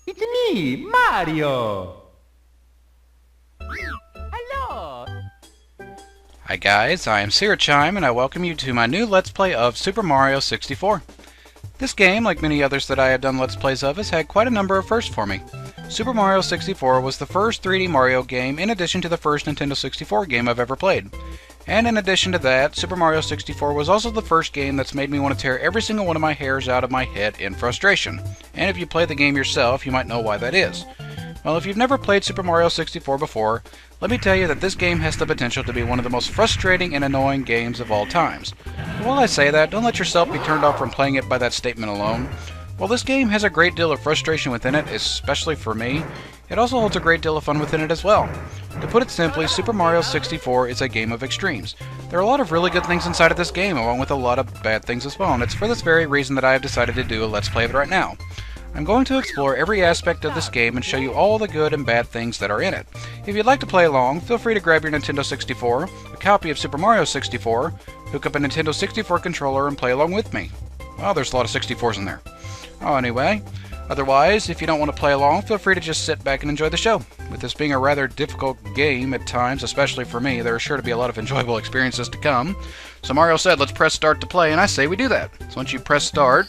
It's me, Mario! Hello! Hi guys, I am Syrachime and I welcome you to my new Let's Play of Super Mario 64. This game, like many others that I have done Let's Plays of, has had quite a number of firsts for me. Super Mario 64 was the first 3D Mario game in addition to the first Nintendo 64 game I've ever played. And in addition to that, Super Mario 64 was also the first game that's made me want to tear every single one of my hairs out of my head in frustration. And if you play the game yourself, you might know why that is. Well, if you've never played Super Mario 64 before, let me tell you that this game has the potential to be one of the most frustrating and annoying games of all times. But while I say that, don't let yourself be turned off from playing it by that statement alone. While this game has a great deal of frustration within it, especially for me, it also holds a great deal of fun within it as well. To put it simply, Super Mario 64 is a game of extremes. There are a lot of really good things inside of this game, along with a lot of bad things as well, and it's for this very reason that I have decided to do a Let's Play of it right now. I'm going to explore every aspect of this game and show you all the good and bad things that are in it. If you'd like to play along, feel free to grab your Nintendo 64, a copy of Super Mario 64, hook up a Nintendo 64 controller and play along with me. Well, there's a lot of 64s in there. Oh, anyway, otherwise, if you don't want to play along, feel free to just sit back and enjoy the show. With this being a rather difficult game at times, especially for me, there are sure to be a lot of enjoyable experiences to come. So Mario said, let's press start to play, and I say we do that. So once you press start,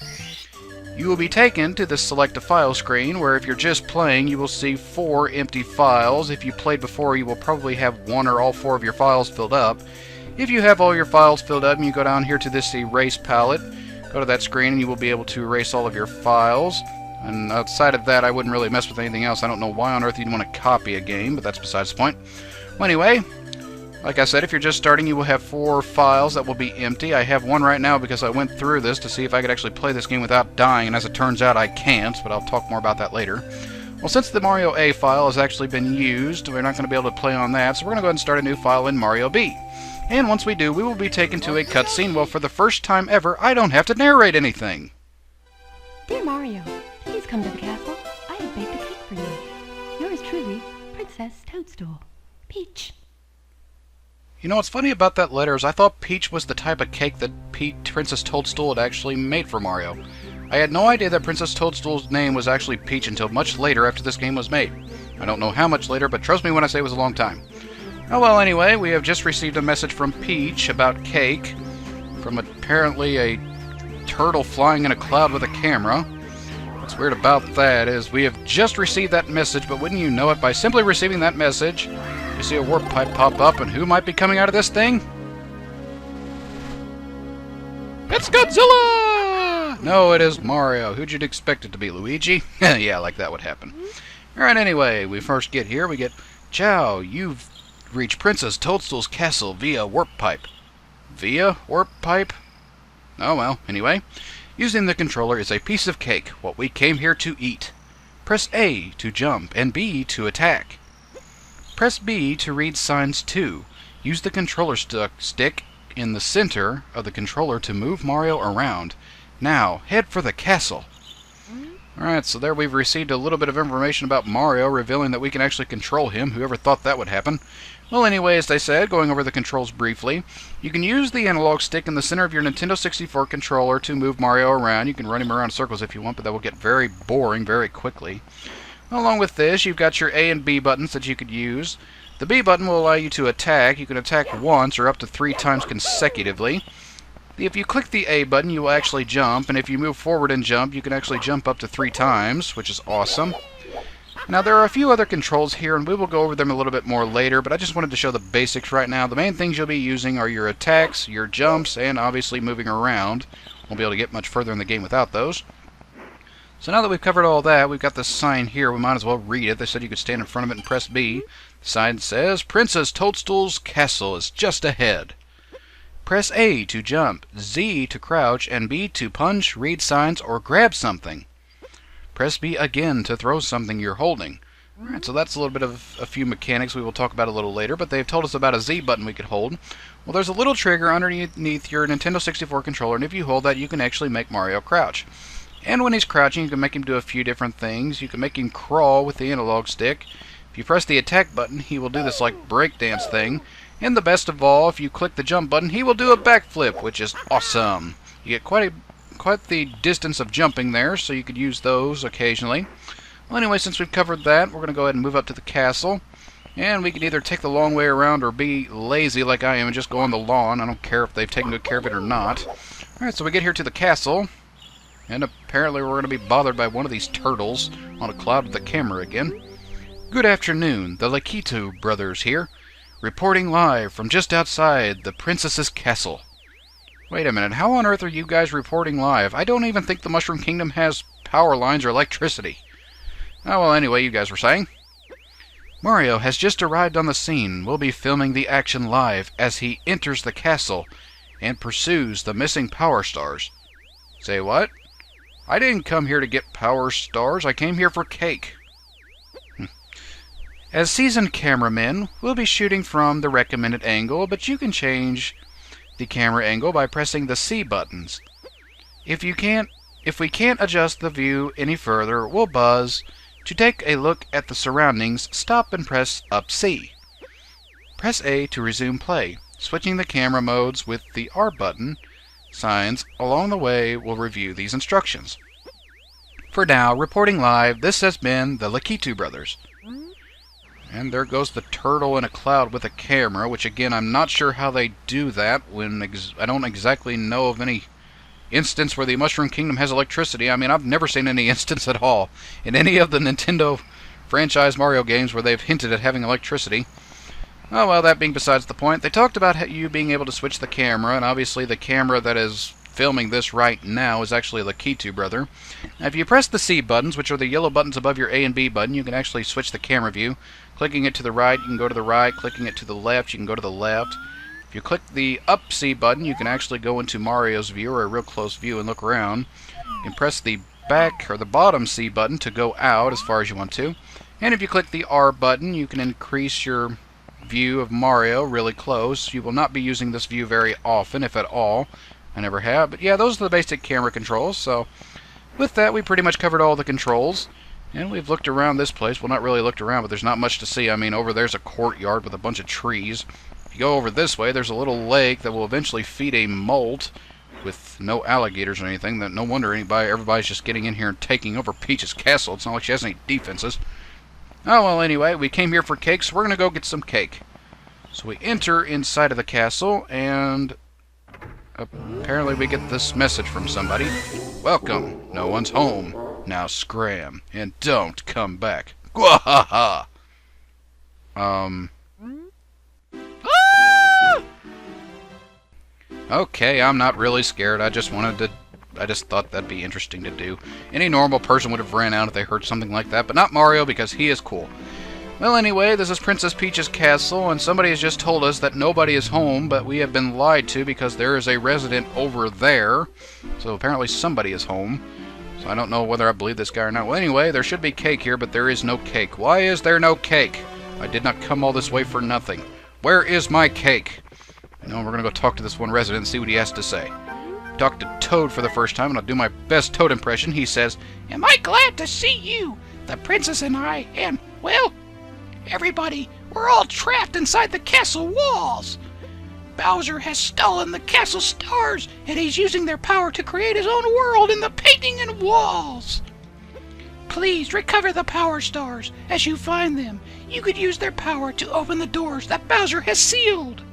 you will be taken to the select a file screen, where if you're just playing, you will see 4 empty files. If you played before, you will probably have 1 or all 4 of your files filled up. If you have all your files filled up, and you go down here to this erase palette, go to that screen, and you will be able to erase all of your files. And outside of that, I wouldn't really mess with anything else. I don't know why on earth you'd want to copy a game, but that's besides the point. Well, anyway, like I said, if you're just starting, you will have 4 files that will be empty. I have 1 right now because I went through this to see if I could actually play this game without dying, and as it turns out, I can't, but I'll talk more about that later. Well, since the Mario A file has actually been used, we're not going to be able to play on that, so we're going to go ahead and start a new file in Mario B. And once we do, we will be taken to a cutscene. Well, for the first time ever, I don't have to narrate anything. Dear Mario, please come to the castle. I have baked a cake for you. Yours truly, Princess Toadstool. Peach. You know what's funny about that letter is I thought Peach was the type of cake that Princess Toadstool had actually made for Mario. I had no idea that Princess Toadstool's name was actually Peach until much later after this game was made. I don't know how much later, but trust me when I say it was a long time. Oh well, anyway, we have just received a message from Peach about cake, from apparently a turtle flying in a cloud with a camera. What's weird about that is we have just received that message, but wouldn't you know it, by simply receiving that message, you see a warp pipe pop up, and who might be coming out of this thing? It's Godzilla! No, it is Mario. Who'd you expect it to be, Luigi? Yeah, like that would happen. Alright, anyway, we first get here, we get, Chow, you've reached Princess Toadstool's castle via warp pipe. Via warp pipe? Oh well, anyway. Using the controller is a piece of cake, what we came here to eat. Press A to jump, and B to attack. Press B to read signs 2. Use the controller stick in the center of the controller to move Mario around. Now, head for the castle. Alright, so there we've received a little bit of information about Mario, revealing that we can actually control him. Whoever thought that would happen? Well, anyway, as they said, going over the controls briefly, you can use the analog stick in the center of your Nintendo 64 controller to move Mario around. You can run him around in circles if you want, but that will get very boring very quickly. Along with this, you've got your A and B buttons that you could use. The B button will allow you to attack. You can attack once or up to 3 times consecutively. If you click the A button, you will actually jump, and if you move forward and jump, you can actually jump up to 3 times, which is awesome. Now, there are a few other controls here, and we will go over them a little bit more later, but I just wanted to show the basics right now. The main things you'll be using are your attacks, your jumps, and obviously moving around. Won't be able to get much further in the game without those. So now that we've covered all that, we've got this sign here. We might as well read it. They said you could stand in front of it and press B. The sign says, Princess Toadstool's castle is just ahead. Press A to jump, Z to crouch, and B to punch, read signs, or grab something. Press B again to throw something you're holding. Alright, so that's a little bit of a few mechanics we will talk about a little later, but they've told us about a Z button we could hold. Well, there's a little trigger underneath your Nintendo 64 controller, and if you hold that, you can actually make Mario crouch. And when he's crouching, you can make him do a few different things. You can make him crawl with the analog stick. If you press the attack button, he will do this like breakdance thing. And the best of all, if you click the jump button, he will do a backflip, which is awesome. You get quite the distance of jumping there, so you could use those occasionally. Well, anyway, since we've covered that, we're going to go ahead and move up to the castle. And we can either take the long way around or be lazy like I am and just go on the lawn. I don't care if they've taken good care of it or not. Alright, so we get here to the castle. And apparently we're going to be bothered by one of these turtles on a cloud with the camera again. Good afternoon, the Lakitu brothers here, reporting live from just outside the princess's castle. Wait a minute, how on earth are you guys reporting live? I don't even think the Mushroom Kingdom has power lines or electricity. Oh, well, anyway, you guys were saying? Mario has just arrived on the scene. We'll be filming the action live as he enters the castle and pursues the missing power stars. Say what? I didn't come here to get power stars. I came here for cake. As seasoned cameramen, we'll be shooting from the recommended angle, but you can change the camera angle by pressing the C buttons. If we can't adjust the view any further, we'll buzz. To take a look at the surroundings, stop and press up C. Press A to resume play. Switching the camera modes with the R button signs along the way will review these instructions. For now, reporting live, this has been the Lakitu brothers. And there goes the turtle in a cloud with a camera, which again, I'm not sure how they do that when I don't exactly know of any instance where the Mushroom Kingdom has electricity. I mean, I've never seen any instance at all in any of the Nintendo franchise Mario games where they've hinted at having electricity. Oh well, that being besides the point, they talked about you being able to switch the camera, and obviously the camera that is filming this right now is actually the Lakitu brother. Now, if you press the C buttons, which are the yellow buttons above your A and B button, you can actually switch the camera view. Clicking it to the right, you can go to the right. Clicking it to the left, you can go to the left. If you click the up C button, you can actually go into Mario's view, or a real close view, and look around. You can press the back or the bottom C button to go out as far as you want to. And if you click the R button, you can increase your view of Mario really close. You will not be using this view very often, if at all. I never have. But yeah, those are the basic camera controls. So with that, we pretty much covered all the controls. And we've looked around this place. Well, not really looked around, but there's not much to see. I mean, over there's a courtyard with a bunch of trees. If you go over this way, there's a little lake that will eventually feed a molt with no alligators or anything. That no wonder everybody's just getting in here and taking over Peach's castle. It's not like she has any defenses. Oh, well, anyway, we came here for cake, so we're going to go get some cake. So we enter inside of the castle, and apparently we get this message from somebody. Welcome. No one's home. Now scram, and don't come back. Gwahaha! Okay, I'm not really scared. I just thought that'd be interesting to do. Any normal person would have ran out if they heard something like that, but not Mario because he is cool. Well, anyway, this is Princess Peach's castle, and somebody has just told us that nobody is home, but we have been lied to because there is a resident over there. So apparently somebody is home. So I don't know whether I believe this guy or not. Well, anyway, there should be cake here, but there is no cake. Why is there no cake? I did not come all this way for nothing. Where is my cake? No, we're going to go talk to this one resident and see what he has to say. Talk to Toad for the first time, and I'll do my best Toad impression. He says, "Am I glad to see you? The princess and I, and, well, everybody, we're all trapped inside the castle walls. Bowser has stolen the castle stars, and he's using their power to create his own world in the painting and walls. Please recover the power stars as you find them. You could use their power to open the doors that Bowser has sealed.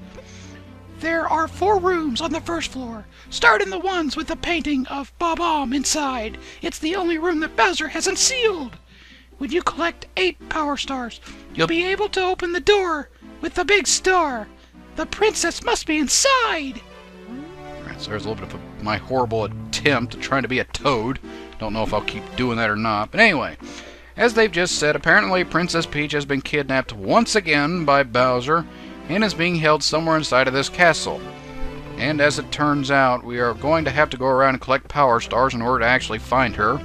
There are 4 rooms on the first floor. Start in the ones with the painting of Bob-omb inside. It's the only room that Bowser hasn't sealed. When you collect 8 power stars, you'll be able to open the door with the big star. The princess must be inside." Alright, so there's a little bit of my horrible attempt at trying to be a Toad. Don't know if I'll keep doing that or not. But anyway, as they've just said, apparently Princess Peach has been kidnapped once again by Bowser and is being held somewhere inside of this castle. And as it turns out, we are going to have to go around and collect power stars in order to actually find her.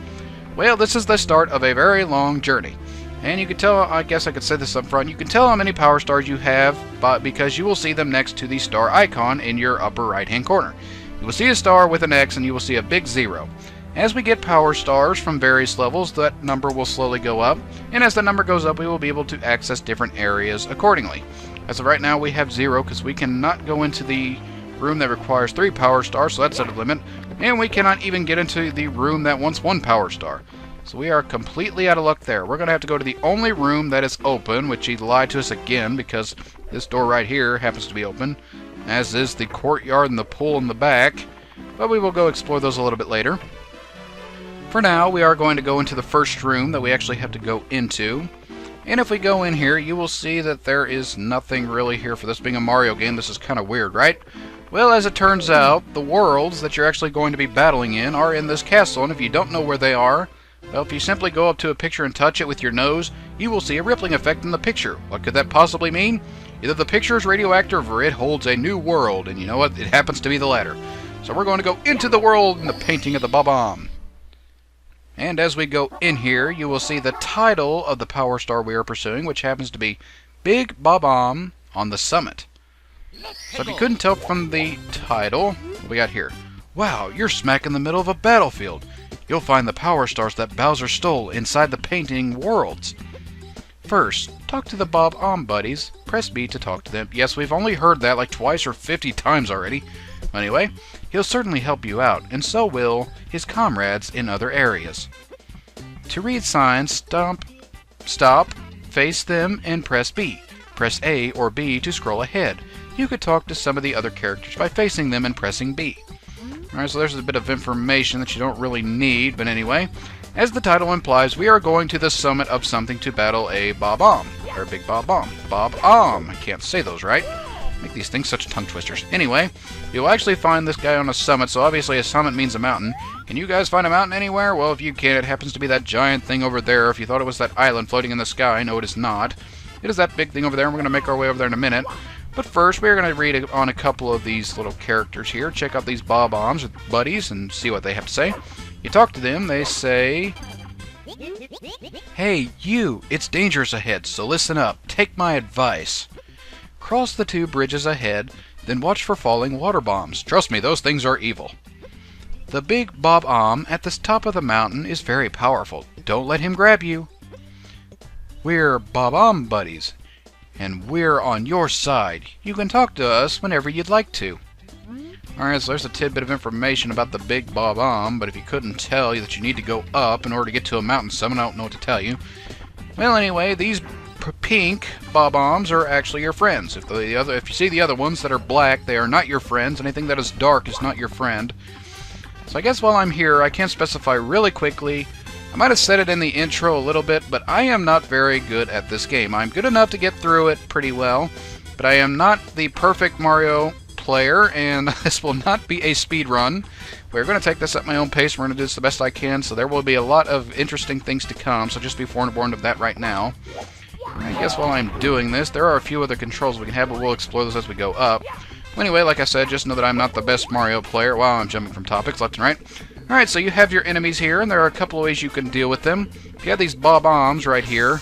Well, this is the start of a very long journey. And you can tell, I guess I could say this up front, you can tell how many power stars you have because you will see them next to the star icon in your upper right hand corner. You will see a star with an X and you will see a big 0. As we get power stars from various levels, that number will slowly go up, and as the number goes up we will be able to access different areas accordingly. As of right now we have 0 because we cannot go into the room that requires 3 power stars, so that's at a limit, and we cannot even get into the room that wants 1 power star. So we are completely out of luck there. We're going to have to go to the only room that is open, which he lied to us again because this door right here happens to be open, as is the courtyard and the pool in the back. But we will go explore those a little bit later. For now, we are going to go into the first room that we actually have to go into. And if we go in here, you will see that there is nothing really here. For this being a Mario game, this is kind of weird, right? Well, as it turns out, the worlds that you're actually going to be battling in are in this castle, and if you don't know where they are, well, if you simply go up to a picture and touch it with your nose, you will see a rippling effect in the picture. What could that possibly mean? Either the picture is radioactive or it holds a new world, and you know what? It happens to be the latter. So we're going to go into the world in the painting of the Bob-omb. And as we go in here, you will see the title of the Power Star we are pursuing, which happens to be Big Bob-omb on the Summit. So if you couldn't tell from the title, what we got here? Wow, you're smack in the middle of a battlefield. You'll find the Power Stars that Bowser stole inside the painting worlds. First, talk to the Bob-omb buddies. Press B to talk to them. Yes, we've only heard that like twice or 50 times already. Anyway, he'll certainly help you out, and so will his comrades in other areas. To read signs, stop, face them, and press B. Press A or B to scroll ahead. You could talk to some of the other characters by facing them and pressing B. Alright, so there's a bit of information that you don't really need, but anyway, as the title implies, we are going to the summit of something to battle a Bob-omb, or a big Bob-omb. Bob-omb. I can't say those right. Make these things such tongue twisters. Anyway, you'll actually find this guy on a summit, so obviously a summit means a mountain. Can you guys find a mountain anywhere? Well, if you can, it happens to be that giant thing over there. If you thought it was that island floating in the sky, no, it is not. It is that big thing over there, and we're going to make our way over there in a minute. But first, we're going to read on a couple of these little characters here. Check out these Bob-ombs with buddies and see what they have to say. You talk to them, they say, "Hey, you, it's dangerous ahead, so listen up. Take my advice. Cross the 2 bridges ahead, then watch for falling water bombs. Trust me, those things are evil. The big Bob-omb at the top of the mountain is very powerful. Don't let him grab you. We're Bob-omb buddies, and we're on your side. You can talk to us whenever you'd like to." Alright, so there's a tidbit of information about the big Bob-omb, but if you couldn't tell that you need to go up in order to get to a mountain summit, I don't know what to tell you. Well, anyway, these pink Bob-ombs are actually your friends. If you see the other ones that are black, they are not your friends. Anything that is dark is not your friend. So I guess while I'm here, I can specify really quickly. I might have said it in the intro a little bit, but I am not very good at this game. I'm good enough to get through it pretty well, but I am not the perfect Mario player, and this will not be a speed run. We're going to take this at my own pace. We're going to do this the best I can, so there will be a lot of interesting things to come, so just be forewarned of that right now. I guess while I'm doing this, there are a few other controls we can have, but we'll explore those as we go up. Anyway, like I said, just know that I'm not the best Mario player. Wow, I'm jumping from topics left and right. Alright, so you have your enemies here, and there are a couple of ways you can deal with them. You have these Bob-ombs right here.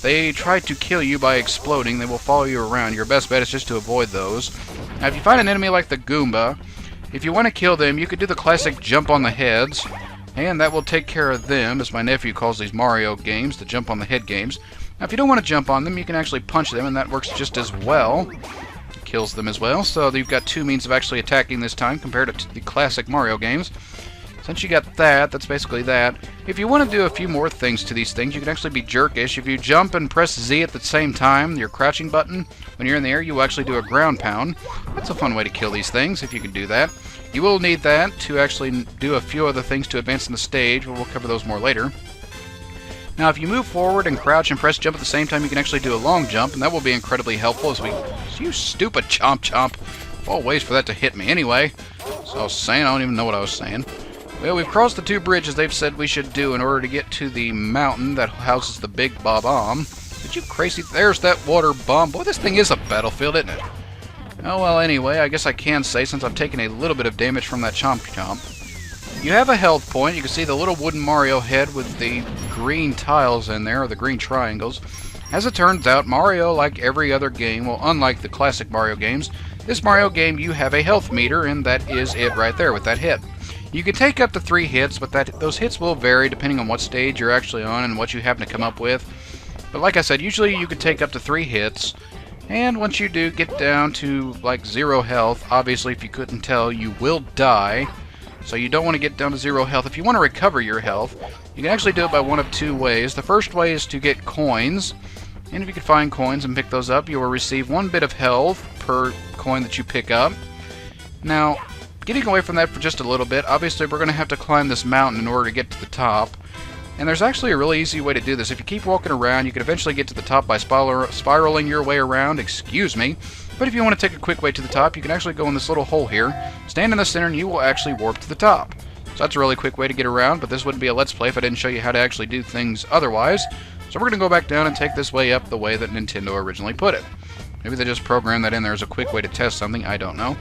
They try to kill you by exploding. They will follow you around. Your best bet is just to avoid those. Now, if you find an enemy like the Goomba, if you want to kill them, you could do the classic jump on the heads, and that will take care of them, as my nephew calls these Mario games, the jump on the head games. Now, if you don't want to jump on them, you can actually punch them, and that works just as well. Kills them as well, so you've got 2 means of actually attacking this time compared to the classic Mario games. Since you got that, that's basically that. If you want to do a few more things to these things, you can actually be jerkish. If you jump and press Z at the same time, your crouching button, when you're in the air, you will actually do a ground pound. That's a fun way to kill these things, if you can do that. You will need that to actually do a few other things to advance in the stage, but we'll cover those more later. Now, if you move forward and crouch and press jump at the same time, you can actually do a long jump, and that will be incredibly helpful as we... You stupid chomp. All ways for that to hit me. Anyway, so I was saying, I don't even know what I was saying. Well, we've crossed the 2 bridges they've said we should do in order to get to the mountain that houses the big Bob-omb. Did you crazy... There's that water bomb. Boy, this thing is a battlefield, isn't it? Oh, well, anyway, I guess I can say, since I've taken a little bit of damage from that chomp. You have a health point. You can see the little wooden Mario head with the green tiles in there, or the green triangles. As it turns out, Mario, like every other game, well, unlike the classic Mario games, this Mario game you have a health meter, and that is it right there with that hit. You can take up to 3 hits, but those hits will vary depending on what stage you're actually on and what you happen to come up with. But like I said, usually you can take up to 3 hits, and once you do get down to like 0 health, obviously if you couldn't tell, you will die. So you don't want to get down to 0 health. If you want to recover your health, You can actually do it by one of two ways. The first way is to get coins, and if you can find coins and pick those up, you will receive 1 bit of health per coin that you pick up. Now, getting away from that for just a little bit, obviously we're going to have to climb this mountain in order to get to the top. And there's actually a really easy way to do this. If you keep walking around, you can eventually get to the top by spiraling your way around, excuse me. But if you want to take a quick way to the top, you can actually go in this little hole here, stand in the center, and you will actually warp to the top. So that's a really quick way to get around, but this wouldn't be a Let's Play if I didn't show you how to actually do things otherwise. So we're going to go back down and take this way up the way that Nintendo originally put it. Maybe they just programmed that in there as a quick way to test something, I don't know.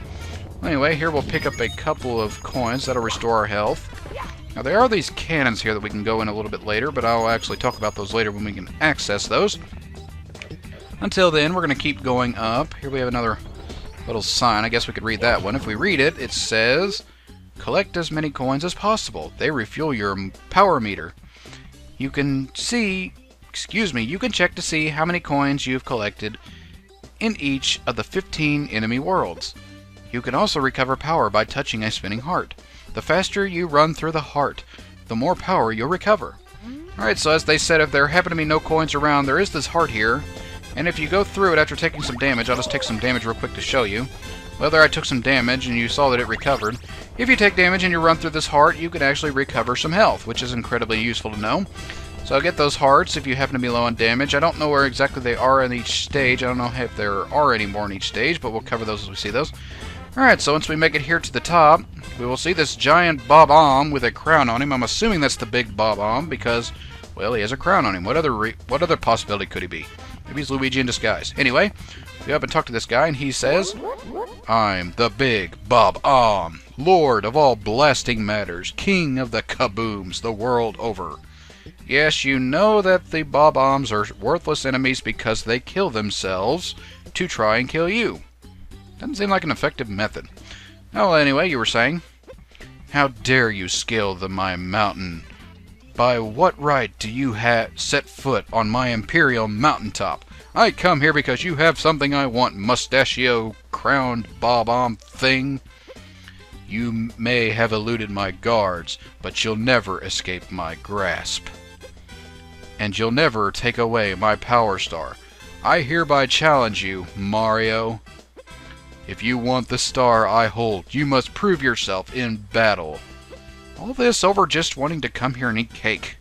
Anyway, here we'll pick up a couple of coins that'll restore our health. Now there are these cannons here that we can go in a little bit later, but I'll actually talk about those later when we can access those. Until then, we're going to keep going up. Here we have another little sign. I guess we could read that one. If we read it, it says, collect as many coins as possible. They refuel your power meter. You can check to see how many coins you've collected in each of the 15 enemy worlds. You can also recover power by touching a spinning heart. The faster you run through the heart, the more power you'll recover. Alright, so as they said, if there happen to be no coins around, there is this heart here. And if you go through it after taking some damage, I'll just take some damage real quick to show you. Whether I took some damage and you saw that it recovered. If you take damage and you run through this heart, you can actually recover some health, which is incredibly useful to know. So I'll get those hearts if you happen to be low on damage. I don't know where exactly they are in each stage. I don't know if there are any more in each stage, but we'll cover those as we see those. Alright, so once we make it here to the top, we will see this giant Bob-omb with a crown on him. I'm assuming that's the big Bob-omb because, well, he has a crown on him. What other possibility could he be? Maybe he's Luigi in disguise. Anyway, we up and talk to this guy, and he says, I'm the big Bob-omb, Lord of all blasting matters, King of the kabooms the world over. Yes, you know that the Bob-ombs are worthless enemies because they kill themselves to try and kill you. Doesn't seem like an effective method. Well, anyway, you were saying, how dare you scale my mountain? By what right do you set foot on my imperial mountaintop? I come here because you have something I want, mustachio-crowned Bob-omb thing. You may have eluded my guards, but you'll never escape my grasp. And you'll never take away my power star. I hereby challenge you, Mario. If you want the star I hold, you must prove yourself in battle. All this over just wanting to come here and eat cake.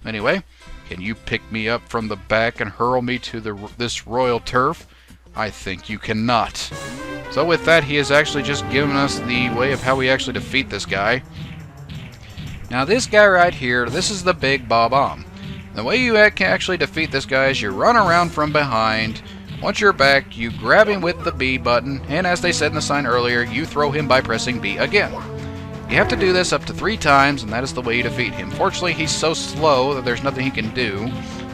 Anyway, can you pick me up from the back and hurl me to this royal turf? I think you cannot. So with that, he has actually just given us the way of how we actually defeat this guy. Now this guy right here, this is the big Bob-omb. The way you can actually defeat this guy is you run around from behind. Once you're back, you grab him with the B button, and as they said in the sign earlier, you throw him by pressing B again. You have to do this up to 3 times, and that is the way you defeat him. Fortunately, he's so slow that there's nothing he can do.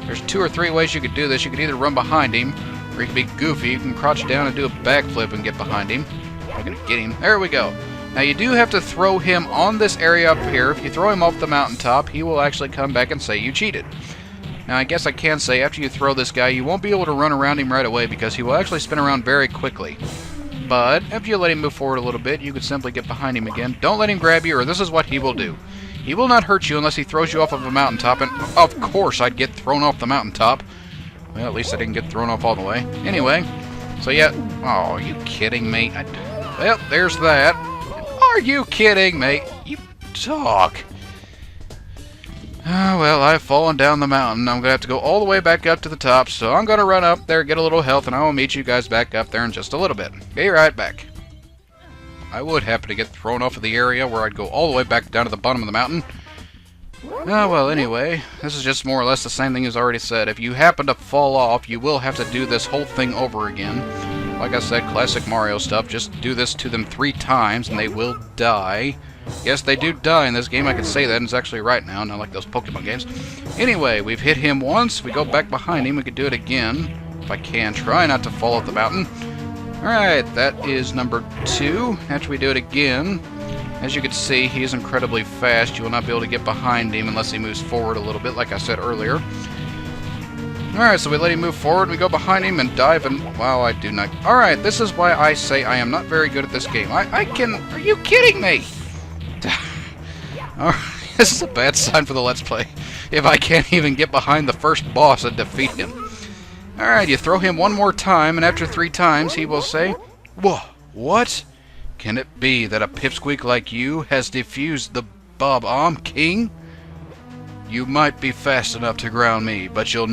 There's 2 or 3 ways you could do this. You could either run behind him, or you can be goofy. You can crouch down and do a backflip and get behind him. I'm gonna get him. There we go. Now you do have to throw him on this area up here. If you throw him off the mountaintop, he will actually come back and say you cheated. Now I guess I can say after you throw this guy, you won't be able to run around him right away because he will actually spin around very quickly. But after you let him move forward a little bit, you could simply get behind him again. Don't let him grab you, or this is what he will do. He will not hurt you unless he throws you off of a mountaintop, and of course I'd get thrown off the mountaintop. Well, at least I didn't get thrown off all the way. Anyway, so yeah. Oh, are you kidding me? Well, there's that. Are you kidding me? You dog. Oh, well, I've fallen down the mountain. I'm going to have to go all the way back up to the top, so I'm going to run up there, get a little health, and I will meet you guys back up there in just a little bit. Be right back. I would happen to get thrown off of the area where I'd go all the way back down to the bottom of the mountain. Oh, well, anyway, this is just more or less the same thing as already said. If you happen to fall off, you will have to do this whole thing over again. Like I said, classic Mario stuff. Just do this to them 3 times, and they will die. Yes, they do die in this game. I can say that, and it's actually right now, not like those Pokemon games. Anyway, we've hit him once. We go back behind him. We could do it again. If I can, try not to fall off the mountain. Alright, that is number 2. After we do it again, as you can see, he is incredibly fast. You will not be able to get behind him unless he moves forward a little bit, like I said earlier. Alright, so we let him move forward, we go behind him and dive and... Wow, I do not... Alright, this is why I say I am not very good at this game. I can... Are you kidding me? Alright, This is a bad sign for the Let's Play. If I can't even get behind the first boss and defeat him. Alright, you throw him one more time, and after 3 times he will say, "Whoa, what? Can it be that a pipsqueak like you has defused the Bob-omb King? You might be fast enough to ground me, but you'll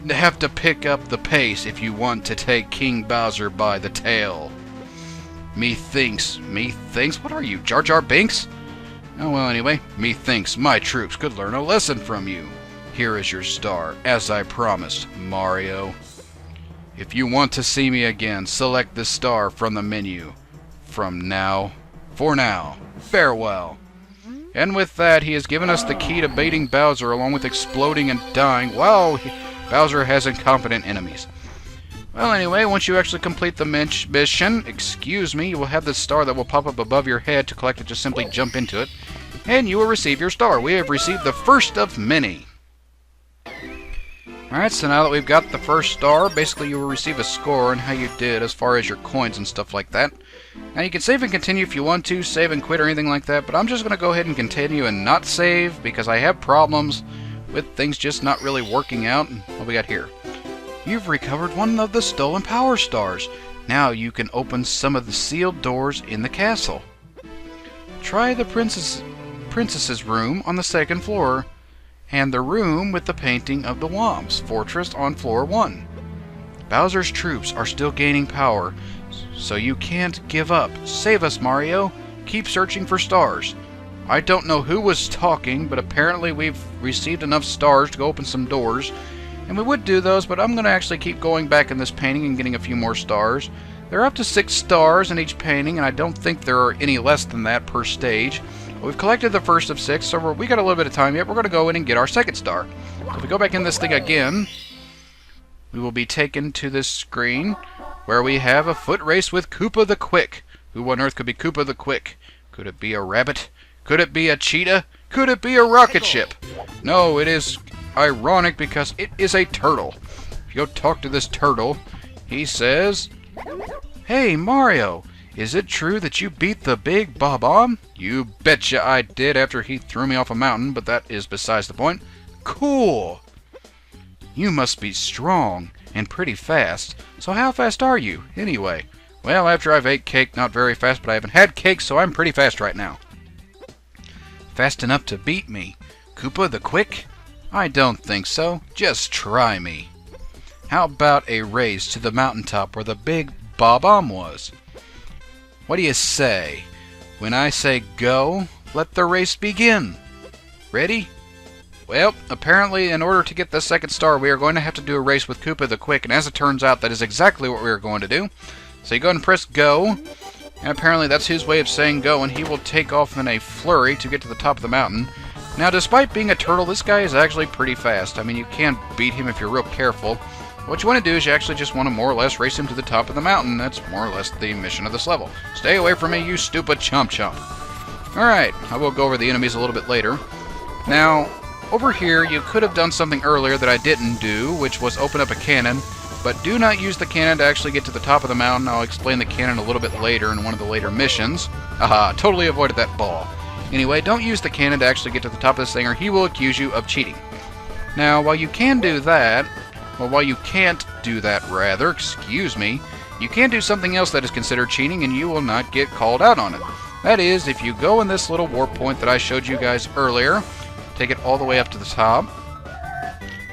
have to pick up the pace if you want to take King Bowser by the tail. Methinks? What are you, Jar Jar Binks? Oh well, anyway, methinks my troops could learn a lesson from you. Here is your star, as I promised, Mario. If you want to see me again, select the star from the menu. For now, farewell." And with that, he has given us the key to baiting Bowser along with exploding and dying while Bowser has incompetent enemies. Well, anyway, once you actually complete the mission, you will have this star that will pop up above your head. To collect it, just simply jump into it, and you will receive your star. We have received the first of many. Alright, so now that we've got the first star, basically you will receive a score on how you did as far as your coins and stuff like that. Now you can save and continue if you want to, save and quit or anything like that, but I'm just going to go ahead and continue and not save because I have problems with things just not really working out. What we got here? You've recovered one of the stolen power stars. Now you can open some of the sealed doors in the castle. Try the princess's room on the 2nd floor. And the room with the painting of the Womb's fortress on floor 1. Bowser's troops are still gaining power, so you can't give up. Save us, Mario. Keep searching for stars. I don't know who was talking, but apparently we've received enough stars to go open some doors. And we would do those, but I'm going to actually keep going back in this painting and getting a few more stars. There are up to 6 stars in each painting, and I don't think there are any less than that per stage. We've collected the first of 6, so we got a little bit of time yet. We're going to go in and get our 2nd star. If we go back in this thing again, we will be taken to this screen where we have a foot race with Koopa the Quick. Who on earth could be Koopa the Quick? Could it be a rabbit? Could it be a cheetah? Could it be a rocket ship? No, it is ironic because it is a turtle. If you go talk to this turtle, he says, "Hey, Mario. Is it true that you beat the big Bob-omb?" "You betcha I did after he threw me off a mountain, but that is besides the point." "Cool. You must be strong and pretty fast. So how fast are you, anyway?" "Well, after I've ate cake, not very fast, but I haven't had cake, so I'm pretty fast right now." "Fast enough to beat me, Koopa the Quick?" "I don't think so. Just try me." "How about a race to the mountaintop where the big Bob-omb was? What do you say? When I say go, let the race begin. Ready?" Well, apparently in order to get the 2nd star, we are going to have to do a race with Koopa the Quick, and as it turns out, that is exactly what we are going to do. So you go ahead and press go, and apparently that's his way of saying go, and he will take off in a flurry to get to the top of the mountain. Now, despite being a turtle, this guy is actually pretty fast. I mean, you can beat him if you're real careful. What you want to do is you actually just want to more or less race him to the top of the mountain. That's more or less the mission of this level. Stay away from me, you stupid chump. Alright, I will go over the enemies a little bit later. Now, over here, you could have done something earlier that I didn't do, which was open up a cannon, but do not use the cannon to actually get to the top of the mountain. I'll explain the cannon a little bit later in one of the later missions. Aha, totally avoided that ball. Anyway, don't use the cannon to actually get to the top of this thing, or he will accuse you of cheating. Now, while you can't do that, you can do something else that is considered cheating, and you will not get called out on it. That is, if you go in this little warp point that I showed you guys earlier, take it all the way up to the top,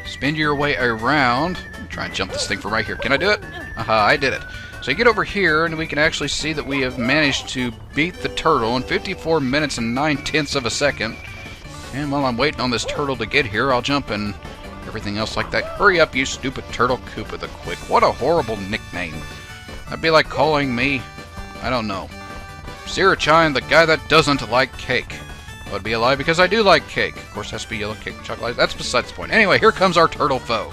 spin your way around, try and jump this thing from right here. Can I do it? Aha, I did it. So you get over here, and we can actually see that we have managed to beat the turtle in 54 minutes and 9/10 of a second. And while I'm waiting on this turtle to get here, I'll jump and everything else like that. Hurry up, you stupid turtle, Koopa the Quick. What a horrible nickname. That'd be like calling me, I don't know, Syrachime, the guy that doesn't like cake. That would be a lie because I do like cake. Of course, it has to be yellow cake with chocolate. That's besides the point. Anyway, here comes our turtle foe.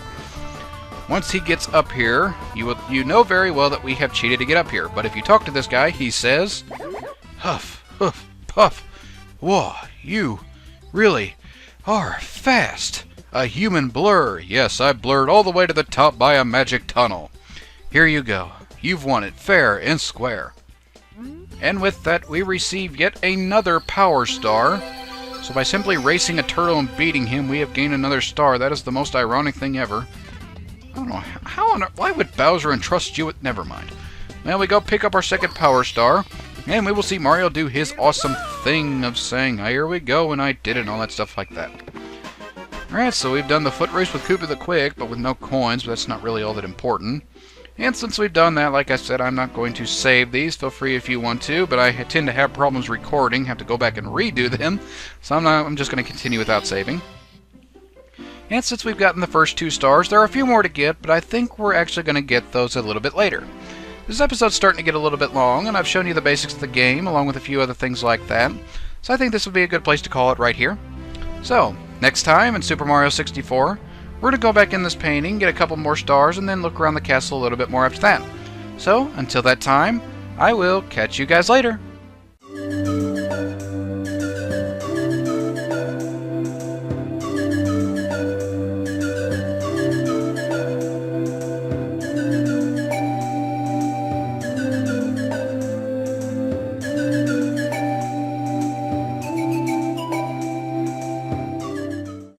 Once he gets up here, you know very well that we have cheated to get up here. But if you talk to this guy, he says, "Huff, huff, puff. Whoa, you really are fast. A human blur. Yes, I blurred all the way to the top by a magic tunnel. Here you go. You've won it fair and square." And with that, we receive yet another power star. So by simply racing a turtle and beating him, we have gained another star. That is the most ironic thing ever. I don't know, why would Bowser entrust you with... Never mind. Well, we go pick up our second power star, and we will see Mario do his awesome thing of saying, here we go, and I did it, and all that stuff like that. Alright, so we've done the foot race with Koopa the Quick, but with no coins, but that's not really all that important. And since we've done that, like I said, I'm not going to save these. Feel free if you want to, but I tend to have problems recording, have to go back and redo them, so I'm just going to continue without saving. And since we've gotten the first 2 stars, there are a few more to get, but I think we're actually going to get those a little bit later. This episode's starting to get a little bit long, and I've shown you the basics of the game, along with a few other things like that, so I think this would be a good place to call it right here. So, next time in Super Mario 64, we're going to go back in this painting, get a couple more stars, and then look around the castle a little bit more after that. So, until that time, I will catch you guys later.